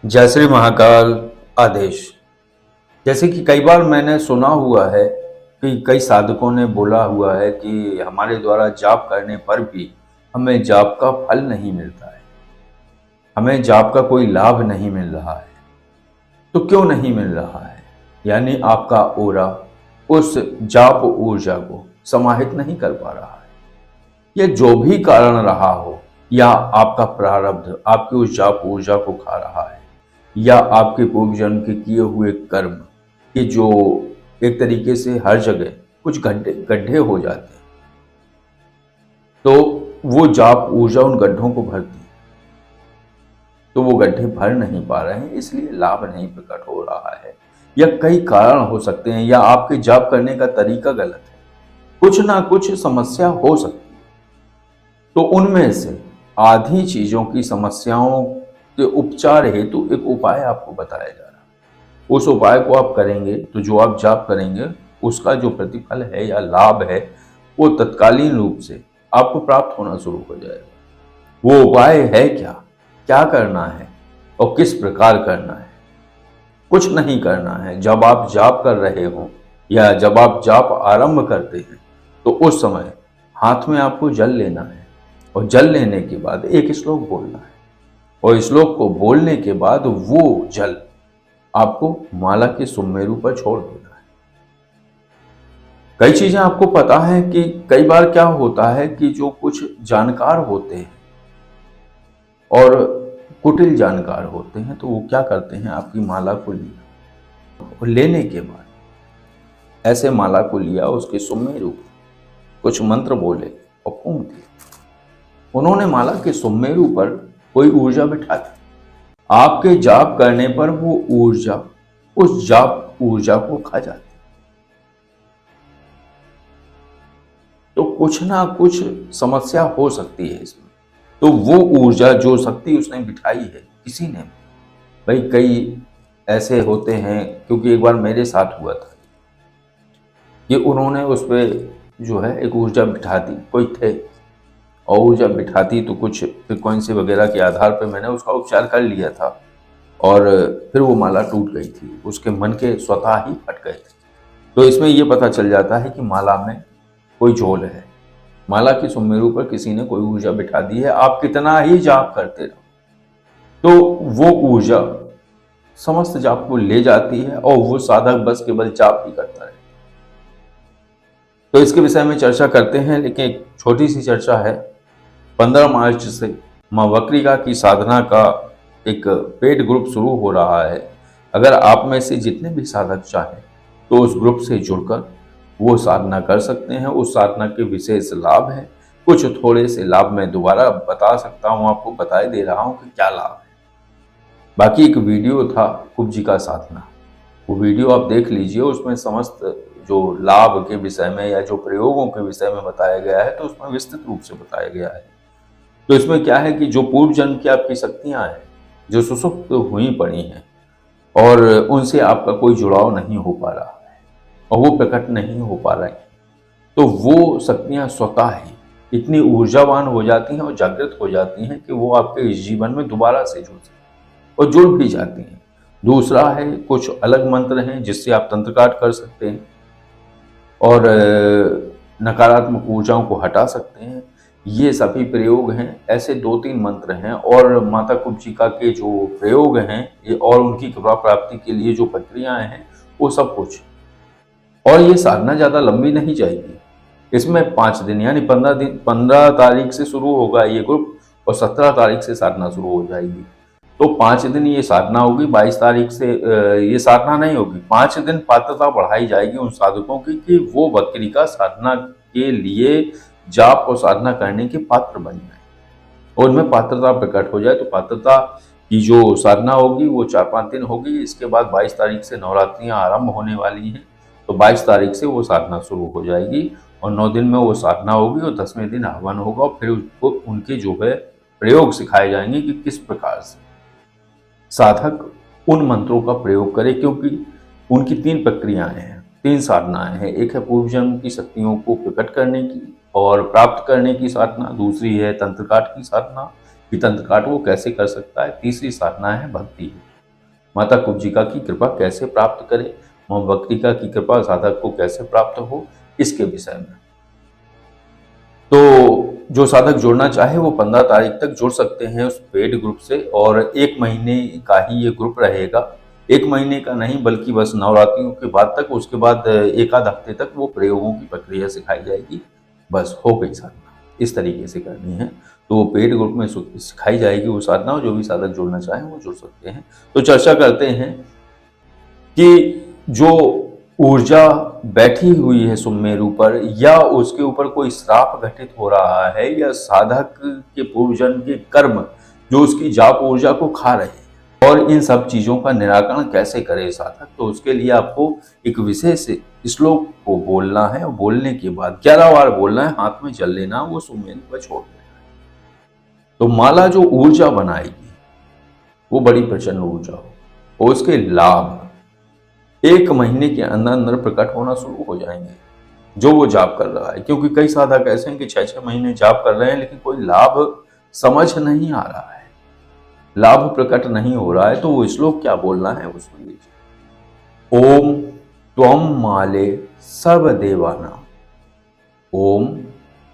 जय श्री महाकाल। आदेश। जैसे कि कई बार मैंने सुना हुआ है कि कई साधकों ने बोला हुआ है कि हमारे द्वारा जाप करने पर भी हमें जाप का फल नहीं मिलता है, हमें जाप का कोई लाभ नहीं मिल रहा है। तो क्यों नहीं मिल रहा है? यानी आपका ओरा उस जाप ऊर्जा को समाहित नहीं कर पा रहा है, या जो भी कारण रहा हो, या आपका प्रारब्ध आपकी उस जाप ऊर्जा को खा रहा है, या आपके पूर्व जन्म के किए हुए कर्म के जो एक तरीके से हर जगह कुछ गड्ढे गड्ढे हो जाते हैं, तो वो जाप ऊर्जा उन गड्ढों को भरती है। तो वो गड्ढे भर नहीं पा रहे हैं, इसलिए लाभ नहीं प्रकट हो रहा है, या कई कारण हो सकते हैं, या आपके जाप करने का तरीका गलत है, कुछ ना कुछ समस्या हो सकती है। तो उनमें से आधी चीजों की समस्याओं के उपचार हेतु एक उपाय आपको बताया जा रहा है। उस उपाय को आप करेंगे तो जो आप जाप करेंगे उसका जो प्रतिफल है या लाभ है वो तत्कालीन रूप से आपको प्राप्त होना शुरू हो जाएगा। वो उपाय है क्या, क्या करना है और किस प्रकार करना है? कुछ नहीं करना है। जब आप जाप कर रहे हो या जब आप जाप आरंभ करते हैं तो उस समय हाथ में आपको जल लेना है, और जल लेने के बाद एक श्लोक बोलना है, और श्लोक को बोलने के बाद वो जल आपको माला के सुमेरु पर छोड़ देना है। कई चीजें आपको पता है कि कई बार क्या होता है कि जो कुछ जानकार होते हैं और कुटिल जानकार होते हैं, तो वो क्या करते हैं, आपकी माला को लिया और लेने के बाद ऐसे माला को लिया, उसके सुमेरु कुछ मंत्र बोले और फूंक दिए। उन्होंने माला के सुमेरु पर कोई ऊर्जा बिठा दी। आपके जाप करने पर वो ऊर्जा उस जाप ऊर्जा को खा जाती। तो कुछ ना कुछ समस्या हो सकती है इसमें। तो वो ऊर्जा जो शक्ति उसने बिठाई है किसी ने, भाई कई ऐसे होते हैं, क्योंकि एक बार मेरे साथ हुआ था कि उन्होंने उस पर जो है एक ऊर्जा बिठा दी, कोई थे, और ऊर्जा बिठाती तो कुछ फ्रिक्वेंसी वगैरह के आधार पर मैंने उसका उपचार कर लिया था, और फिर वो माला टूट गई थी, उसके मन के स्वतः ही फट गए थे। तो इसमें ये पता चल जाता है कि माला में कोई झोल है, माला की सुमेरु पर किसी ने कोई ऊर्जा बिठा दी है। आप कितना ही जाप करते रहो तो वो ऊर्जा समस्त जाप को ले जाती है, और वो साधक बस केवल जाप ही करता है। तो इसके विषय में चर्चा करते हैं, लेकिन एक छोटी सी चर्चा है। 15 मार्च से माँ वक्रिका की साधना का एक पेड ग्रुप शुरू हो रहा है। अगर आप में से जितने भी साधक चाहें तो उस ग्रुप से जुड़कर वो साधना कर सकते हैं। उस साधना के विशेष लाभ हैं, कुछ थोड़े से लाभ मैं दोबारा बता सकता हूँ, आपको बताए दे रहा हूँ कि क्या लाभ है। बाकी एक वीडियो था कुब्जी का साधना, वो वीडियो आप देख लीजिए, उसमें समस्त जो लाभ के विषय में या जो प्रयोगों के विषय में बताया गया है, तो उसमें विस्तृत रूप से बताया गया है। तो इसमें क्या है कि जो पूर्व जन्म की आपकी शक्तियां हैं, जो सुसुप्त हुई पड़ी हैं, और उनसे आपका कोई जुड़ाव नहीं हो पा रहा है और वो प्रकट नहीं हो पा रही, तो वो शक्तियां स्वतः ही इतनी ऊर्जावान हो जाती हैं और जागृत हो जाती हैं कि वो आपके इस जीवन में दोबारा से जुड़ सकती हैं और जुड़ भी जाती हैं। दूसरा है, कुछ अलग मंत्र हैं जिससे आप तंत्र काट कर सकते हैं और नकारात्मक ऊर्जाओं को हटा सकते हैं। ये सभी प्रयोग हैं, ऐसे 2-3 मंत्र हैं, और माता कुब्जिका के जो प्रयोग हैं ये, और उनकी कृपा प्राप्ति के लिए जो प्रक्रियाएं हैं, वो सब कुछ। और ये साधना ज़्यादा लंबी नहीं जाएगी। इसमें 5 दिन यानी 15 तारीख से शुरू होगा ये ग्रुप, और 17 तारीख से साधना शुरू हो जाएगी। तो 5 दिन ये साधना होगी। 22 तारीख से ये साधना नहीं होगी। 5 दिन पात्रता बढ़ाई जाएगी उन साधकों की कि वो वक्रिका साधना के लिए जाप और साधना करने के पात्र बन जाए, और उनमें पात्रता प्रकट हो जाए। तो पात्रता की जो साधना होगी वो 4-5 दिन होगी। इसके बाद 22 तारीख से नवरात्रियां आरंभ होने वाली हैं, तो 22 तारीख से वो साधना शुरू हो जाएगी, और 9 दिन में वो साधना होगी, और 10वें दिन हवन होगा, और फिर उसको उनके जो है प्रयोग सिखाए जाएंगे कि किस प्रकार से साधक उन मंत्रों का प्रयोग करे। क्योंकि उनकी 3 प्रक्रियाएं हैं, 3 साधनाएं हैं। एक है पूर्व जन्म की शक्तियों को प्रकट करने की और प्राप्त करने की साधना, दूसरी है तंत्र काट की साधना कि तंत्र काट वो कैसे कर सकता है, तीसरी साधना है भक्ति। माता कुब्जिका की कृपा कैसे प्राप्त करें, मां वक्रिका की कृपा साधक को कैसे प्राप्त हो, इसके विषय में। तो जो साधक जुड़ना चाहे वो 15 तारीख तक जुड़ सकते हैं उस पेड ग्रुप से, और 1 महीने का ही ये ग्रुप रहेगा। 1 महीने का नहीं बल्कि बस नवरात्रियों के बाद तक, उसके बाद 1 आध हफ्ते तक वो प्रयोगों की प्रक्रिया सिखाई जाएगी। बस हो गई साधना, इस तरीके से करनी है। तो वो पेड ग्रुप में सिखाई जाएगी वो साधना, और जो भी साधक जुड़ना चाहे वो जुड़ सकते हैं। तो चर्चा करते हैं कि जो ऊर्जा बैठी हुई है सुमेरु पर, या उसके ऊपर कोई श्राप घटित हो रहा है, या साधक के पूर्वजन्म के कर्म जो उसकी जाप ऊर्जा को खा रहे हैं, और इन सब चीजों का निराकरण कैसे करे साधक। तो उसके लिए आपको एक विशेष श्लोक को बोलना है, और बोलने के बाद 11 बार बोलना है, हाथ में जल लेना, वो सुमेरु पर छोड़ देना। तो माला जो ऊर्जा बनाएगी वो बड़ी प्रचंड ऊर्जा हो, और उसके लाभ 1 महीने के अंदर अंदर प्रकट होना शुरू हो जाएंगे जो वो जाप कर रहा है। क्योंकि कई साधक ऐसे हैं कि 6-6 महीने जाप कर रहे हैं, लेकिन कोई लाभ समझ नहीं आ रहा है, लाभ प्रकट नहीं हो रहा है। तो वो श्लोक क्या बोलना है वो सुन लीजिए। ओम त्वम माले सर्वदेवानाम, ओम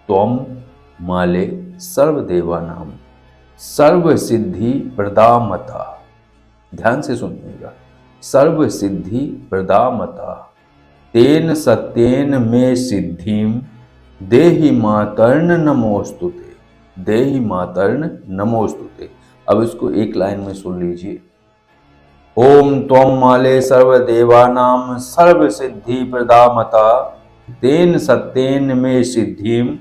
त्वम माले सर्वदेवानाम सर्व सिद्धि प्रदामता। ध्यान से सुनिएगा। सर्व सिद्धि प्रदामता तेन सत्येन मे सिद्धिम देहि मातर्न नमोस्तुते, देहि मातर्न नमोस्तुते। अब इसको एक लाइन में सुन लीजिए। ओम त्वम माले सर्वदेवानाम सर्व सिद्धि प्रदामता तेन सत्येन मे सिद्धिम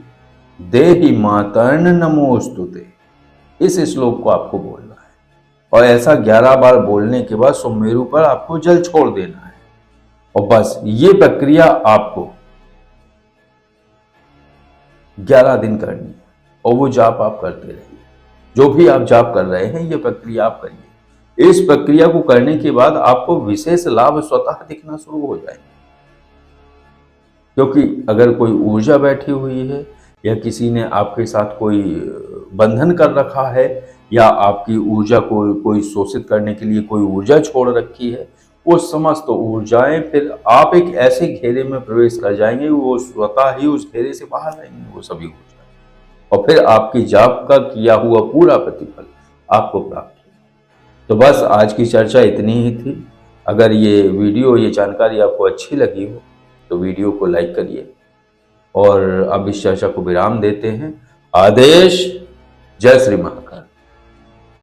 देहि मातर्न नमोस्तुते। इस श्लोक को आपको बोलना है, और ऐसा 11 बार बोलने के बाद सुमेरु पर आपको जल छोड़ देना है, और बस ये प्रक्रिया आपको 11 दिन करनी है, और वो जाप आप करते रहिए। जो भी आप जाप कर रहे हैं ये प्रक्रिया आप करिए। इस प्रक्रिया को करने के बाद आपको विशेष लाभ स्वतः दिखना शुरू हो जाएंगे। क्योंकि अगर कोई ऊर्जा बैठी हुई है, या किसी ने आपके साथ कोई बंधन कर रखा है, या आपकी ऊर्जा को कोई शोषित करने के लिए कोई ऊर्जा छोड़ रखी है, वो समस्त ऊर्जाएं फिर आप एक ऐसे घेरे में प्रवेश कर जाएंगे, वो स्वतः ही उस घेरे से बाहर आएंगे वो सभी ऊर्जाएं, और फिर आपकी जाप का किया हुआ पूरा प्रतिफल आपको प्राप्त होगा। तो बस आज की चर्चा इतनी ही थी। अगर ये वीडियो, ये जानकारी आपको अच्छी लगी हो तो वीडियो को लाइक करिए, और अब इस चर्चा को विराम देते हैं। आदेश। जय श्री महाकाल।